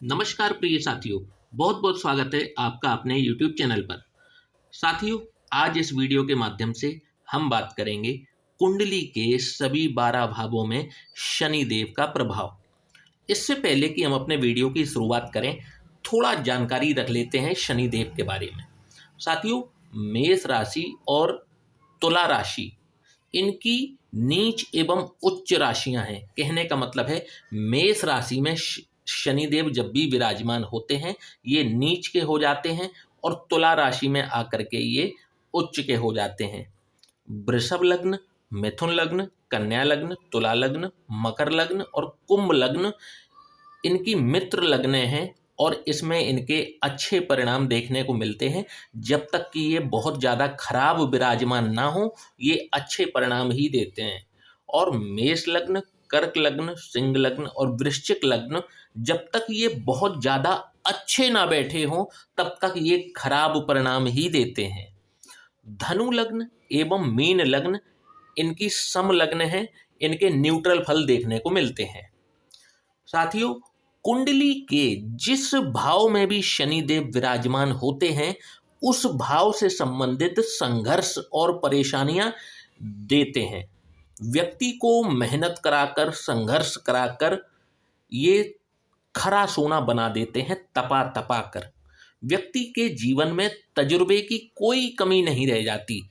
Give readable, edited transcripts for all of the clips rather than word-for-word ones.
नमस्कार प्रिय साथियों। बहुत बहुत स्वागत है आपका अपने YouTube चैनल पर। साथियों, आज इस वीडियो के माध्यम से हम बात करेंगे कुंडली के सभी 12 भावों में शनि देव का प्रभाव। इससे पहले कि हम अपने वीडियो की शुरुआत करें, थोड़ा जानकारी रख लेते हैं शनि देव के बारे में। साथियों, मेष राशि और तुला राशि इनकी नीच एवं उच्च राशियां हैं। कहने का मतलब है, मेष राशि में शनिदेव जब भी विराजमान होते हैं ये नीच के हो जाते हैं और तुला राशि में आकर के ये उच्च के हो जाते हैं। वृषभ लग्न, मिथुन लग्न, कन्या लग्न, तुला लग्न, मकर लग्न और कुंभ लग्न इनकी मित्र लग्न हैं और इसमें इनके अच्छे परिणाम देखने को मिलते हैं। जब तक कि ये बहुत ज़्यादा खराब विराजमान ना हो, ये अच्छे परिणाम ही देते हैं। और मेष लग्न, कर्क लग्न, सिंह लग्न और वृश्चिक लग्न जब तक ये बहुत ज़्यादा अच्छे ना बैठे हों, तब तक ये खराब परिणाम ही देते हैं। धनु लग्न एवं मीन लग्न इनकी सम लग्न है, इनके न्यूट्रल फल देखने को मिलते हैं। साथियों, कुंडली के जिस भाव में भी शनिदेव विराजमान होते हैं, उस भाव से संबंधित संघर्ष और परेशानियां देते हैं। व्यक्ति को मेहनत कराकर, संघर्ष कराकर ये खरा सोना बना देते हैं, तपा तपा कर। व्यक्ति के जीवन में तजुर्बे की कोई कमी नहीं रह जाती।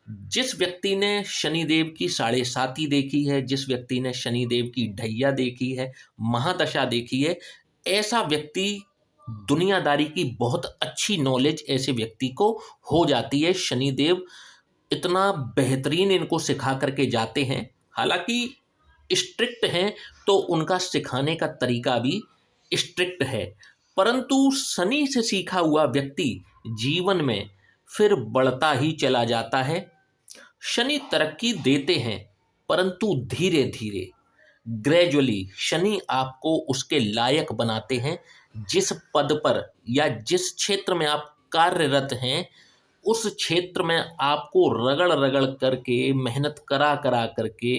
जिस व्यक्ति ने शनिदेव की साढ़े साती देखी है, जिस व्यक्ति ने शनिदेव की ढैया देखी है, महादशा देखी है, ऐसा व्यक्ति दुनियादारी की बहुत अच्छी नॉलेज ऐसे व्यक्ति को हो जाती है। शनिदेव इतना बेहतरीन इनको सिखा करके जाते हैं। हालांकि स्ट्रिक्ट हैं तो उनका सिखाने का तरीका भी स्ट्रिक्ट है, परंतु शनि से सीखा हुआ व्यक्ति जीवन में फिर बढ़ता ही चला जाता है। शनि तरक्की देते हैं, परंतु धीरे धीरे, ग्रेजुअली शनि आपको उसके लायक बनाते हैं। जिस पद पर या जिस क्षेत्र में आप कार्यरत हैं, उस क्षेत्र में आपको रगड़ रगड़ करके, मेहनत करा करा करके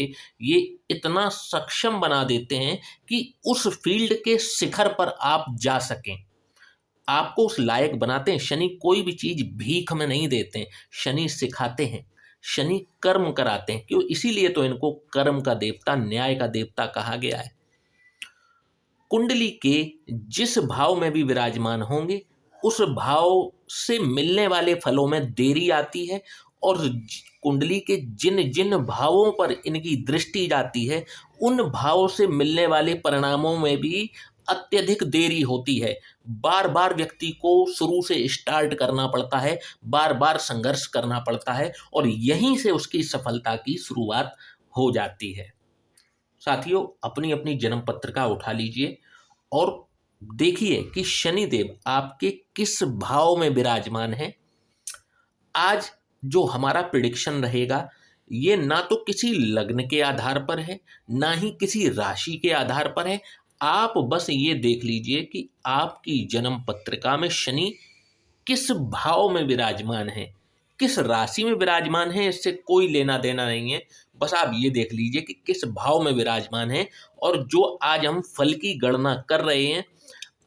ये इतना सक्षम बना देते हैं कि उस फील्ड के शिखर पर आप जा सकें। आपको उस लायक बनाते हैं। शनि कोई भी चीज भीख में नहीं देते हैं, शनि सिखाते हैं, शनि कर्म कराते हैं। क्यों? इसीलिए तो इनको कर्म का देवता, न्याय का देवता कहा गया है। कुंडली के जिस भाव में भी विराजमान होंगे, उस भाव से मिलने वाले फलों में देरी आती है और कुंडली के जिन जिन भावों पर इनकी दृष्टि जाती है, उन भावों से मिलने वाले परिणामों में भी अत्यधिक देरी होती है। बार बार व्यक्ति को शुरू से स्टार्ट करना पड़ता है, बार बार संघर्ष करना पड़ता है और यहीं से उसकी सफलता की शुरुआत हो जाती है। साथियों, अपनी अपनी जन्म पत्रिका उठा लीजिए और देखिए कि शनिदेव आपके किस भाव में विराजमान है। आज जो हमारा प्रिडिक्शन रहेगा, ये ना तो किसी लग्न के आधार पर है, ना ही किसी राशि के आधार पर है। आप बस ये देख लीजिए कि आपकी जन्म पत्रिका में शनि किस भाव में विराजमान है, किस राशि में विराजमान है, इससे कोई लेना देना नहीं है। बस आप ये देख लीजिए कि किस भाव में विराजमान है। और जो आज हम फल की गणना कर रहे हैं,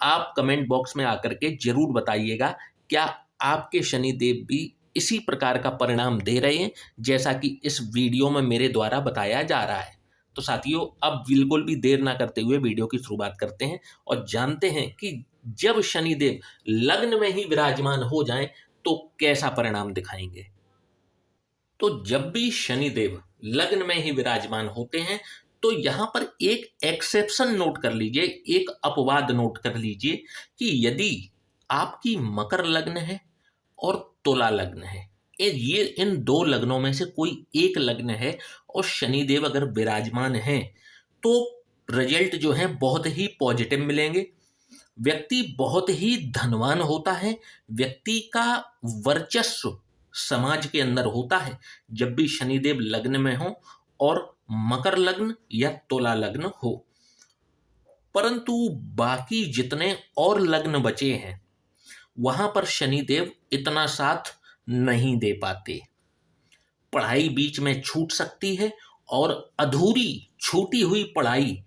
आप कमेंट बॉक्स में आकर के जरूर बताइएगा, क्या आपके शनिदेव भी इसी प्रकार का परिणाम दे रहे हैं जैसा कि इस वीडियो में मेरे द्वारा बताया जा रहा है। तो साथियों, अब बिल्कुल भी देर ना करते हुए वीडियो की शुरुआत करते हैं और जानते हैं कि जब शनिदेव लग्न में ही विराजमान हो जाएं तो कैसा परिणाम दिखाएंगे। तो जब भी शनिदेव लग्न में ही विराजमान होते हैं, तो यहां पर एक एक्सेप्शन नोट कर लीजिए, एक अपवाद नोट कर लीजिए कि यदि आपकी मकर लग्न है और तुला लग्न है, ये इन दो लग्नों में से कोई एक लग्न है और शनिदेव अगर विराजमान है, तो रिजल्ट जो है बहुत ही पॉजिटिव मिलेंगे। व्यक्ति बहुत ही धनवान होता है, व्यक्ति का वर्चस्व समाज के अंदर होता है जब भी शनिदेव लग्न में हो और मकर लग्न या तुला लग्न हो। परंतु बाकी जितने और लग्न बचे हैं, वहां पर शनिदेव इतना साथ नहीं दे पाते। पढ़ाई बीच में छूट सकती है और अधूरी छूटी हुई पढ़ाई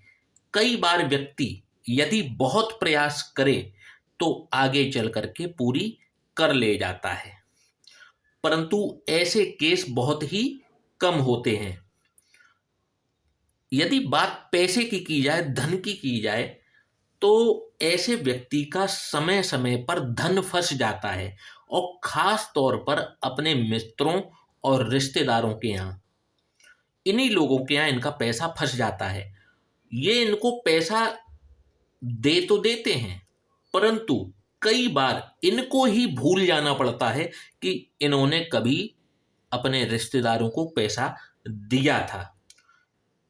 कई बार व्यक्ति यदि बहुत प्रयास करे तो आगे चल करके पूरी कर ले जाता है, परंतु ऐसे केस बहुत ही कम होते हैं। यदि बात पैसे की जाए, धन की जाए, तो ऐसे व्यक्ति का समय समय पर धन फंस जाता है, और खास तौर पर अपने मित्रों और रिश्तेदारों के यहाँ, इन्हीं लोगों के यहाँ इनका पैसा फंस जाता है। ये इनको पैसा दे तो देते हैं, परंतु कई बार इनको ही भूल जाना पड़ता है कि इन्होंने कभी अपने रिश्तेदारों को पैसा दिया था।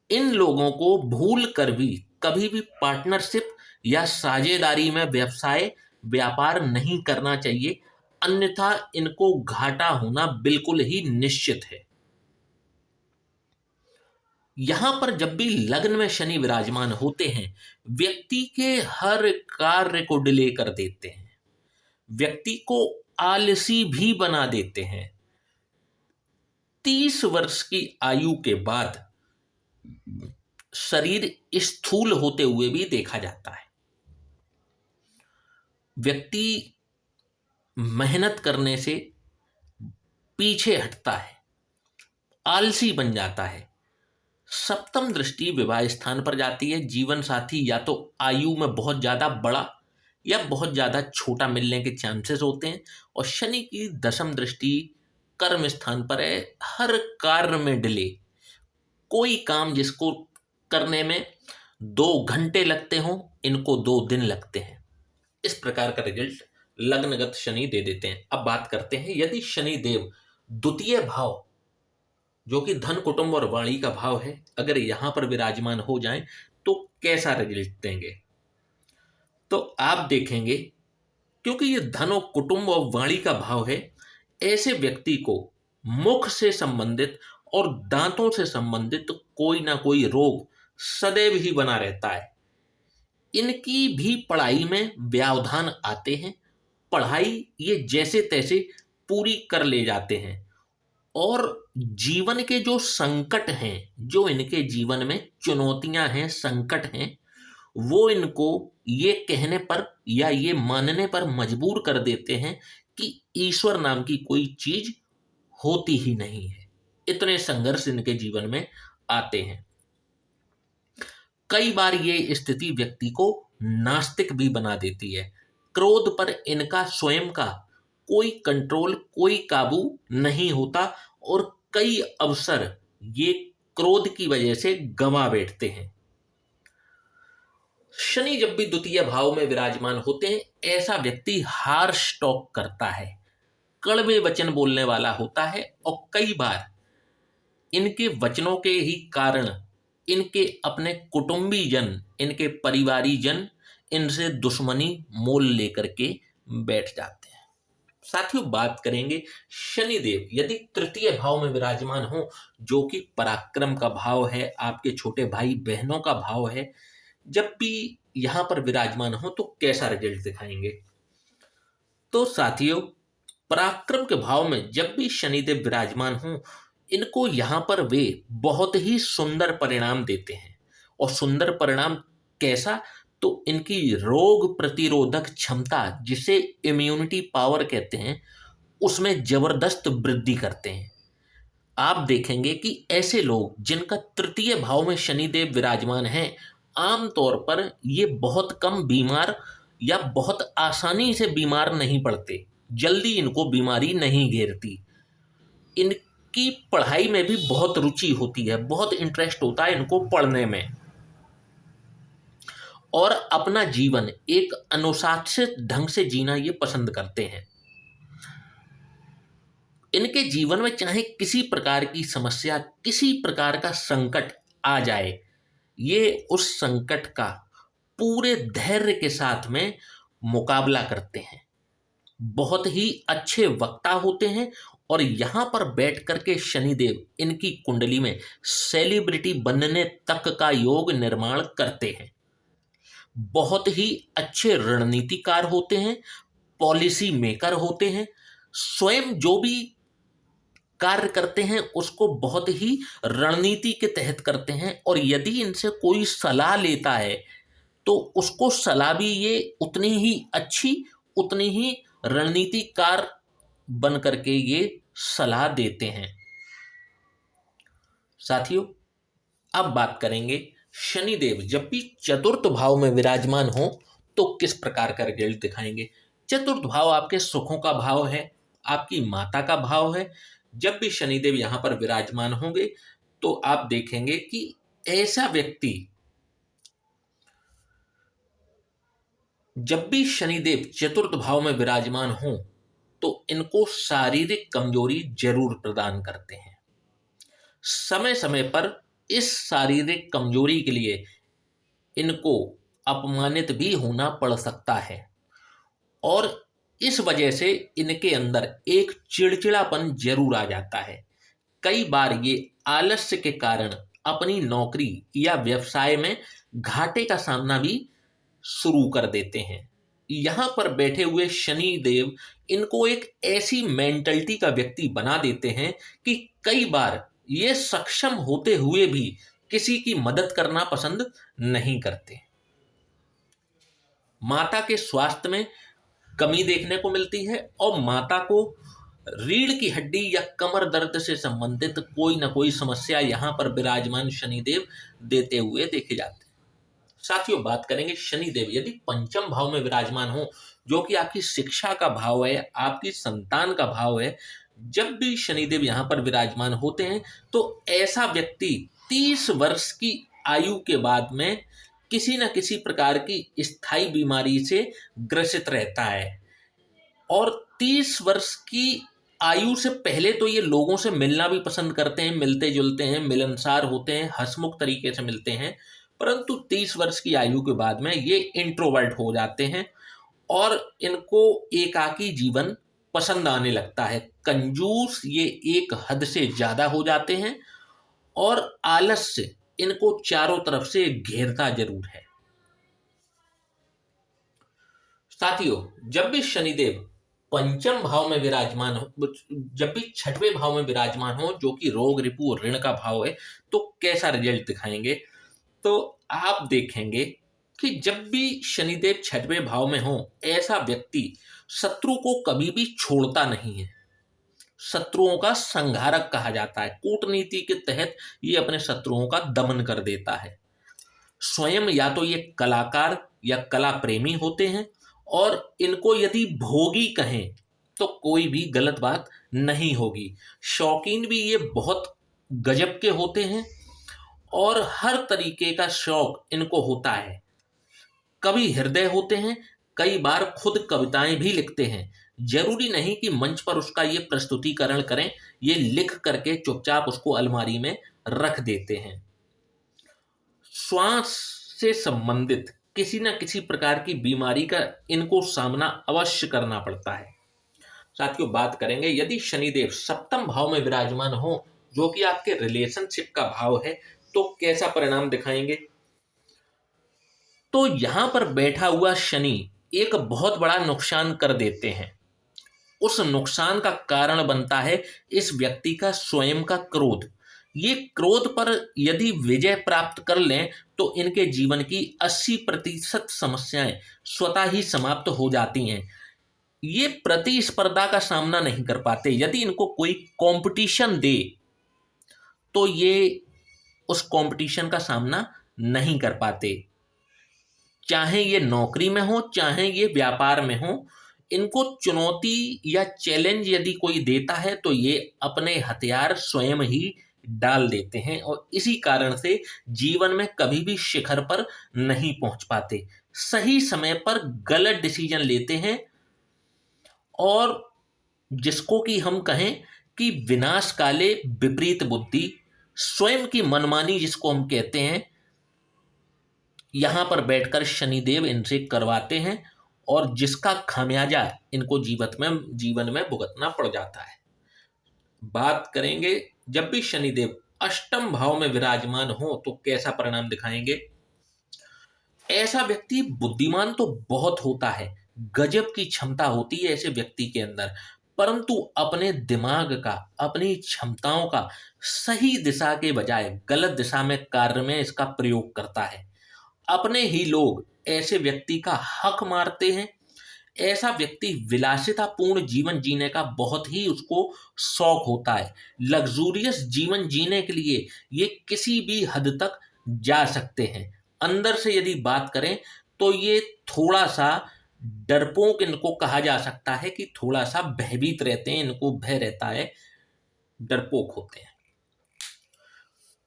इन लोगों को भूल कर भी कभी भी पार्टनरशिप या साझेदारी में व्यवसाय व्यापार नहीं करना चाहिए, अन्यथा इनको घाटा होना बिल्कुल ही निश्चित है। यहां पर जब भी लग्न में शनि विराजमान होते हैं, व्यक्ति के हर कार्य को डिले कर देते हैं, व्यक्ति को आलसी भी बना देते हैं। 30 वर्ष की आयु के बाद शरीर स्थूल होते हुए भी देखा जाता है। व्यक्ति मेहनत करने से पीछे हटता है, आलसी बन जाता है। सप्तम दृष्टि विवाह स्थान पर जाती है। जीवन साथी या तो आयु में बहुत ज्यादा बड़ा या बहुत ज्यादा छोटा मिलने के चांसेस होते हैं, और शनि की दशम दृष्टि कर्म स्थान पर है। हर कार्य में डिले, कोई काम जिसको करने में 2 घंटे लगते हों, इनको 2 दिन लगते हैं। इस प्रकार का रिजल्ट लग्नगत शनि दे देते हैं। अब बात करते हैं, यदि शनि देव द्वितीय भाव जो कि धन कुटुंब और वाणी का भाव है, अगर यहां पर विराजमान हो जाएं तो कैसा रिजल्ट देंगे। तो आप देखेंगे, क्योंकि ये धन और कुटुंब और वाणी का भाव है, ऐसे व्यक्ति को मुख से संबंधित और दांतों से संबंधित कोई ना कोई रोग सदैव ही बना रहता है। इनकी भी पढ़ाई में व्यवधान आते हैं, पढ़ाई ये जैसे तैसे पूरी कर ले जाते हैं, और जीवन के जो संकट हैं, जो इनके जीवन में चुनौतियां हैं, संकट हैं, वो इनको ये कहने पर या ये मानने पर मजबूर कर देते हैं कि ईश्वर नाम की कोई चीज होती ही नहीं है। इतने संघर्ष इनके जीवन में आते हैं। कई बार ये स्थिति व्यक्ति को नास्तिक भी बना देती है। क्रोध पर इनका स्वयं का कोई कंट्रोल, कोई काबू नहीं होता, और कई अवसर ये क्रोध की वजह से गंवा बैठते हैं। शनि जब भी द्वितीय भाव में विराजमान होते हैं, ऐसा व्यक्ति हार्श टॉक करता है, कड़वे वचन बोलने वाला होता है, और कई बार इनके वचनों के ही कारण इनके अपने कुटुंबी जन, इनके परिवारी जन इनसे दुश्मनी मोल लेकर के बैठ जाते हैं। साथियों, बात करेंगे शनिदेव यदि तृतीय भाव में विराजमान हो, जो कि पराक्रम का भाव है, आपके छोटे भाई बहनों का भाव है, जब भी यहां पर विराजमान हो तो कैसा रिजल्ट दिखाएंगे। तो साथियों, पराक्रम के भाव में जब भी शनिदेव विराजमान हो, इनको यहां पर वे बहुत ही सुंदर परिणाम देते हैं। और सुंदर परिणाम कैसा, तो इनकी रोग प्रतिरोधक क्षमता, जिसे इम्यूनिटी पावर कहते हैं, उसमें जबरदस्त वृद्धि करते हैं। आप देखेंगे कि ऐसे लोग जिनका तृतीय भाव में शनिदेव विराजमान है, आमतौर पर ये बहुत कम बीमार या बहुत आसानी से बीमार नहीं पड़ते, जल्दी इनको बीमारी नहीं घेरती। इनकी पढ़ाई में भी बहुत रुचि होती है, बहुत इंटरेस्ट होता है इनको पढ़ने में, और अपना जीवन एक अनुशासित ढंग से जीना ये पसंद करते हैं। इनके जीवन में चाहे किसी प्रकार की समस्या, किसी प्रकार का संकट आ जाए, ये उस संकट का पूरे धैर्य के साथ में मुकाबला करते हैं। बहुत ही अच्छे वक्ता होते हैं, और यहां पर बैठ करके शनिदेव इनकी कुंडली में सेलिब्रिटी बनने तक का योग निर्माण करते हैं। बहुत ही अच्छे रणनीतिकार होते हैं, पॉलिसी मेकर होते हैं, स्वयं जो भी कार्य करते हैं उसको बहुत ही रणनीति के तहत करते हैं, और यदि इनसे कोई सलाह लेता है तो उसको सलाह भी ये उतनी ही अच्छी, उतनी ही रणनीतिकार बन करके ये सलाह देते हैं। साथियों, अब बात करेंगे शनिदेव जब भी चतुर्थ भाव में विराजमान हो तो किस प्रकार का रिजल्ट दिखाएंगे। चतुर्थ भाव आपके सुखों का भाव है, आपकी माता का भाव है। जब भी शनिदेव यहां पर विराजमान होंगे तो आप देखेंगे कि ऐसा व्यक्ति, जब भी शनिदेव चतुर्थ भाव में विराजमान हो तो इनको शारीरिक कमजोरी जरूर प्रदान करते हैं। समय समय पर इस शारीरिक कमजोरी के लिए इनको अपमानित भी होना पड़ सकता है और इस वजह से इनके अंदर एक चिड़चिड़ापन जरूर आ जाता है। कई बार ये आलस्य के कारण अपनी नौकरी या व्यवसाय में घाटे का सामना भी शुरू कर देते हैं। यहाँ पर बैठे हुए शनि देव इनको एक ऐसी मेंटलिटी का व्यक्ति बना देते हैं कि कई बार ये सक्षम होते हुए भी किसी की मदद करना पसंद नहीं करते। माता के स्वास्थ्य में कमी देखने को मिलती है और माता को रीढ़ की हड्डी या कमर दर्द से संबंधित कोई ना कोई समस्या यहाँ पर विराजमान शनिदेव देते हुए देखे जाते हैं। साथियों, बात करेंगे शनिदेव यदि पंचम भाव में विराजमान हो, जो कि आपकी शिक्षा का भाव है, आपकी संतान का भाव है। जब भी शनिदेव यहाँ पर विराजमान होते हैं तो ऐसा व्यक्ति 30 वर्ष की आयु के बाद में किसी न किसी प्रकार की स्थायी बीमारी से ग्रसित रहता है और 30 वर्ष की आयु से पहले तो ये लोगों से मिलना भी पसंद करते हैं, मिलते जुलते हैं, मिलनसार होते हैं, हंसमुख तरीके से मिलते हैं। परंतु 30 वर्ष की आयु के बाद में ये इंट्रोवर्ट हो जाते हैं और इनको एकाकी जीवन पसंद आने लगता है। कंजूस ये एक हद से ज्यादा हो जाते हैं और आलस्य इनको चारों तरफ से घेरता जरूर है। साथियों, जब भी शनिदेव पंचम भाव में विराजमान हो, जब भी छठवें भाव में विराजमान हो, जो कि रोग रिपु और ऋण का भाव है, तो कैसा रिजल्ट दिखाएंगे। तो आप देखेंगे कि जब भी शनिदेव छठवें भाव में हो, ऐसा व्यक्ति शत्रु को कभी भी छोड़ता नहीं है। शत्रुओं का संहारक कहा जाता है। कूटनीति के तहत ये अपने शत्रुओं का दमन कर देता है। स्वयं या तो ये कलाकार या कला प्रेमी होते हैं और इनको यदि भोगी कहें तो कोई भी गलत बात नहीं होगी। शौकीन भी ये बहुत गजब के होते हैं और हर तरीके का शौक इनको होता है। कवि हृदय होते हैं, कई बार खुद कविताएं भी लिखते हैं। जरूरी नहीं कि मंच पर उसका ये प्रस्तुतिकरण करें, ये लिख करके चुपचाप उसको अलमारी में रख देते हैं। श्वास से संबंधित किसी न किसी प्रकार की बीमारी का इनको सामना अवश्य करना पड़ता है। साथियों, बात करेंगे यदि शनिदेव सप्तम भाव में विराजमान हो, जो कि आपके रिलेशनशिप का भाव है, तो कैसा परिणाम दिखाएंगे। तो यहां पर बैठा हुआ शनि एक बहुत बड़ा नुकसान कर देते हैं। उस नुकसान का कारण बनता है इस व्यक्ति का स्वयं का क्रोध। ये क्रोध पर यदि विजय प्राप्त कर लें तो इनके जीवन की 80% समस्याएं स्वतः ही समाप्त हो जाती हैं। ये प्रतिस्पर्धा का सामना नहीं कर पाते। यदि इनको कोई कंपटीशन दे तो ये उस कंपटीशन का सामना नहीं कर पाते। चाहे ये नौकरी में हो, चाहे ये व्यापार में हो, इनको चुनौती या चैलेंज यदि कोई देता है तो ये अपने हथियार स्वयं ही डाल देते हैं और इसी कारण से जीवन में कभी भी शिखर पर नहीं पहुंच पाते। सही समय पर गलत डिसीजन लेते हैं और जिसको कि हम कहें कि विनाश काले विपरीत बुद्धि, स्वयं की मनमानी जिसको हम कहते हैं, यहां पर बैठकर शनिदेव इनसे करवाते हैं और जिसका खामियाजा इनको जीवन में भुगतना पड़ जाता है। बात करेंगे जब भी शनिदेव अष्टम भाव में विराजमान हो तो कैसा परिणाम दिखाएंगे। ऐसा व्यक्ति बुद्धिमान तो बहुत होता है, गजब की क्षमता होती है ऐसे व्यक्ति के अंदर, परंतु अपने दिमाग का, अपनी क्षमताओं का सही दिशा के बजाय गलत दिशा में कार्य में इसका प्रयोग करता है। अपने ही लोग ऐसे व्यक्ति का हक मारते हैं। ऐसा व्यक्ति विलासितापूर्ण जीवन जीने का बहुत ही उसको शौक होता है। लग्जूरियस जीवन जीने के लिए ये किसी भी हद तक जा सकते हैं। अंदर से यदि बात करें तो ये थोड़ा सा डरपोक इनको कहा जा सकता है कि थोड़ा सा भयभीत रहते हैं, इनको भय रहता है, डरपोक होते हैं।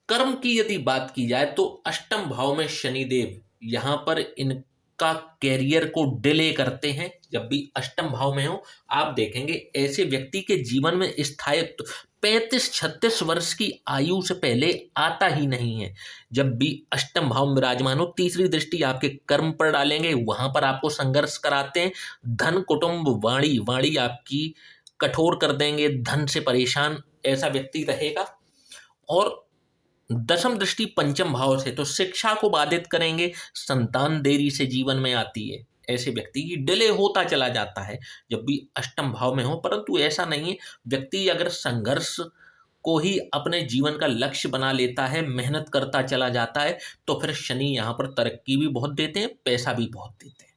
कर्म की यदि बात की जाए तो अष्टम भाव में शनिदेव यहां पर इनका कैरियर को डिले करते हैं। जब भी अष्टम भाव में हो, आप देखेंगे ऐसे व्यक्ति के जीवन में स्थायित्व 35-36 वर्ष की आयु से पहले आता ही नहीं है। जब भी अष्टम भाव में विराजमान हो, तीसरी दृष्टि आपके कर्म पर डालेंगे, वहां पर आपको संघर्ष कराते हैं। धन, कुटुंब, वाणी वाणी आपकी कठोर कर देंगे, धन से परेशान ऐसा व्यक्ति रहेगा। और दशम दृष्टि पंचम भाव से तो शिक्षा को बाधित करेंगे, संतान देरी से जीवन में आती है, ऐसे व्यक्ति की डिले होता चला जाता है जब भी अष्टम भाव में हो। परंतु ऐसा नहीं है, व्यक्ति अगर संघर्ष को ही अपने जीवन का लक्ष्य बना लेता है, मेहनत करता चला जाता है, तो फिर शनि यहाँ पर तरक्की भी बहुत देते हैं, पैसा भी बहुत देते हैं।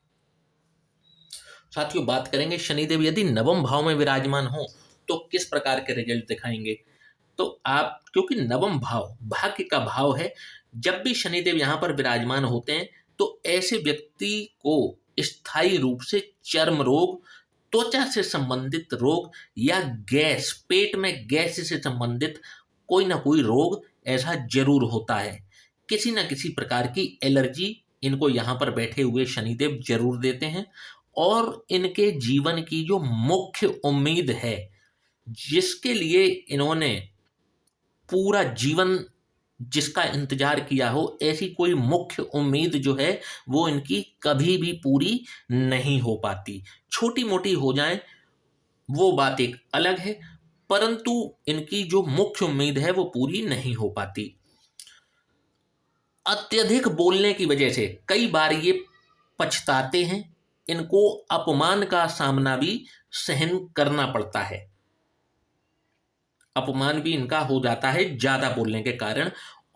साथियों, बात करेंगे शनिदेव यदि नवम भाव में विराजमान हो तो किस प्रकार के रिजल्ट दिखाएंगे। तो आप, क्योंकि नवम भाव भाग्य का भाव है, जब भी शनिदेव यहाँ पर विराजमान होते हैं तो ऐसे व्यक्ति को स्थायी रूप से चर्म रोग, त्वचा से संबंधित रोग या गैस, पेट में गैस से संबंधित कोई ना कोई रोग ऐसा जरूर होता है। किसी न किसी प्रकार की एलर्जी इनको यहाँ पर बैठे हुए शनिदेव जरूर देते हैं। और इनके जीवन की जो मुख्य उम्मीद है, जिसके लिए इन्होंने पूरा जीवन जिसका इंतजार किया हो, ऐसी कोई मुख्य उम्मीद जो है वो इनकी कभी भी पूरी नहीं हो पाती। छोटी मोटी हो जाए वो बात एक अलग है, परंतु इनकी जो मुख्य उम्मीद है वो पूरी नहीं हो पाती। अत्यधिक बोलने की वजह से कई बार ये पछताते हैं, इनको अपमान का सामना भी सहन करना पड़ता है। अपमान भी इनका हो जाता है ज्यादा बोलने के कारण।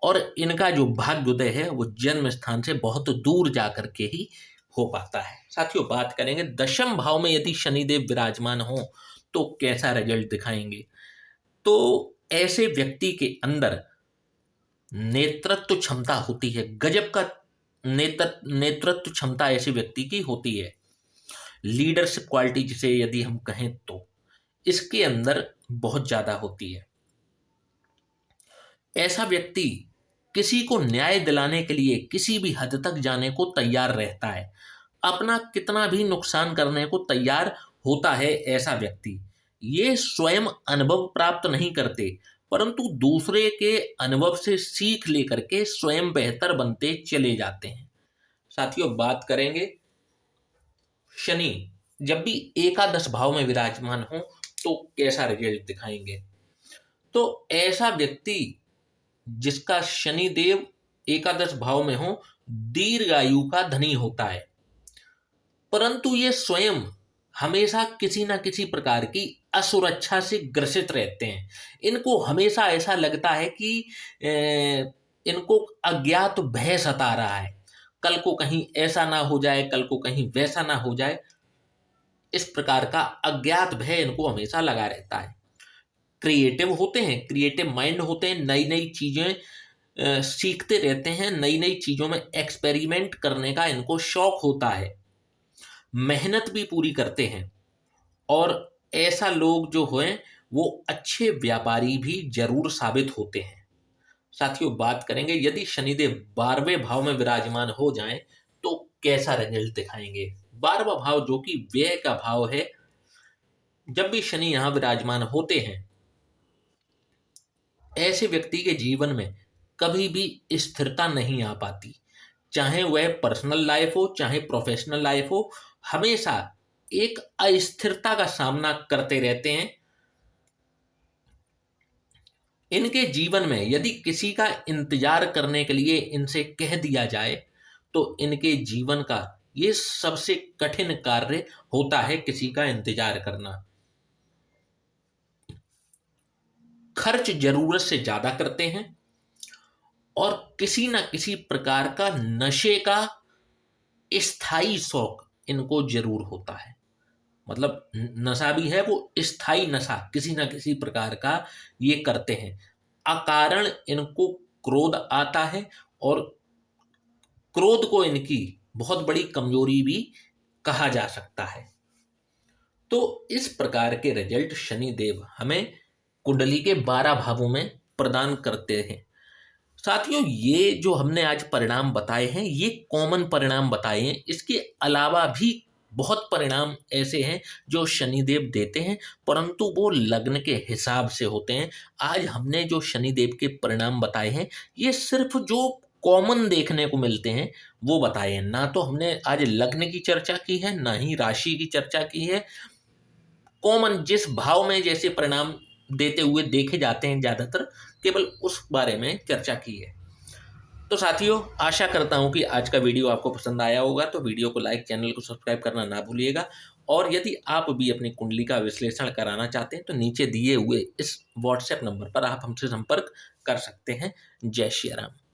और इनका जो भाग्योदय है वो जन्म स्थान से बहुत दूर जाकर के ही हो पाता है। साथियों, बात करेंगे दशम भाव में यदि शनिदेव विराजमान हो तो कैसा रिजल्ट दिखाएंगे। तो ऐसे व्यक्ति के अंदर नेतृत्व क्षमता होती है, गजब का नेतृत्व क्षमता ऐसे व्यक्ति की होती है। लीडरशिप क्वालिटी जिसे यदि हम कहें तो इसके अंदर बहुत ज्यादा होती है। ऐसा व्यक्ति किसी को न्याय दिलाने के लिए किसी भी हद तक जाने को तैयार रहता है, अपना कितना भी नुकसान करने को तैयार होता है। ऐसा व्यक्ति ये स्वयं अनुभव प्राप्त नहीं करते, परंतु दूसरे के अनुभव से सीख लेकर के स्वयं बेहतर बनते चले जाते हैं। साथियों, बात करेंगे शनि जब भी एकादश भाव में विराजमान हो तो कैसा रिजल्ट दिखाएंगे। तो ऐसा व्यक्ति जिसका शनि देव एकादश भाव में हो, दीर्घायु का धनी होता है, परंतु ये स्वयं हमेशा किसी न किसी प्रकार की असुरक्षा से ग्रसित रहते हैं। इनको हमेशा ऐसा लगता है कि इनको अज्ञात भय सता रहा है, कल को कहीं ऐसा ना हो जाए, कल को कहीं वैसा ना हो जाए। इस प्रकार का अज्ञात भय इनको हमेशा लगा रहता है। क्रिएटिव होते हैं, क्रिएटिव माइंड होते हैं, नई नई चीजें सीखते रहते हैं, नई नई चीजों में एक्सपेरिमेंट करने का इनको शौक होता है, मेहनत भी पूरी करते हैं। और ऐसा लोग जो हैं वो अच्छे व्यापारी भी जरूर साबित होते हैं। साथियों, बात करेंगे यदि शनिदेव 12वें भाव में विराजमान हो जाएं तो कैसा रिजल्ट दिखाएंगे। 12वां भाव जो कि व्यय का भाव है, जब भी शनि यहां विराजमान होते हैं ऐसे व्यक्ति के जीवन में कभी भी स्थिरता नहीं आ पाती। चाहे वह पर्सनल लाइफ हो चाहे प्रोफेशनल लाइफ हो, हमेशा एक अस्थिरता का सामना करते रहते हैं। इनके जीवन में यदि किसी का इंतजार करने के लिए इनसे कह दिया जाए तो इनके जीवन का ये सबसे कठिन कार्य होता है, किसी का इंतजार करना। खर्च जरूरत से ज्यादा करते हैं और किसी न किसी प्रकार का नशे का स्थायी शौक इनको जरूर होता है। मतलब नशा भी है, वो स्थायी नशा किसी ना किसी प्रकार का ये करते हैं। अकारण इनको क्रोध आता है, और क्रोध को इनकी बहुत बड़ी कमजोरी भी कहा जा सकता है। तो इस प्रकार के रिजल्ट शनिदेव हमें कुंडली के 12 भावों में प्रदान करते हैं। साथियों, ये जो हमने आज परिणाम बताए हैं, ये कॉमन परिणाम बताए हैं। इसके अलावा भी बहुत परिणाम ऐसे हैं जो शनिदेव देते हैं, परंतु वो लग्न के हिसाब से होते हैं। आज हमने जो शनिदेव के परिणाम बताए हैं, ये सिर्फ जो कॉमन देखने को मिलते हैं वो बताए हैं। ना तो हमने आज लग्न की चर्चा की है, ना ही राशि की चर्चा की है। कॉमन जिस भाव में जैसे परिणाम देते हुए देखे जाते हैं ज़्यादातर, केवल उस बारे में चर्चा की है। तो साथियों, आशा करता हूं कि आज का वीडियो आपको पसंद आया होगा। तो वीडियो को लाइक, चैनल को सब्सक्राइब करना ना भूलिएगा। और यदि आप भी अपनी कुंडली का विश्लेषण कराना चाहते हैं तो नीचे दिए हुए इस व्हाट्सएप नंबर पर आप हमसे संपर्क कर सकते हैं। जय श्री राम।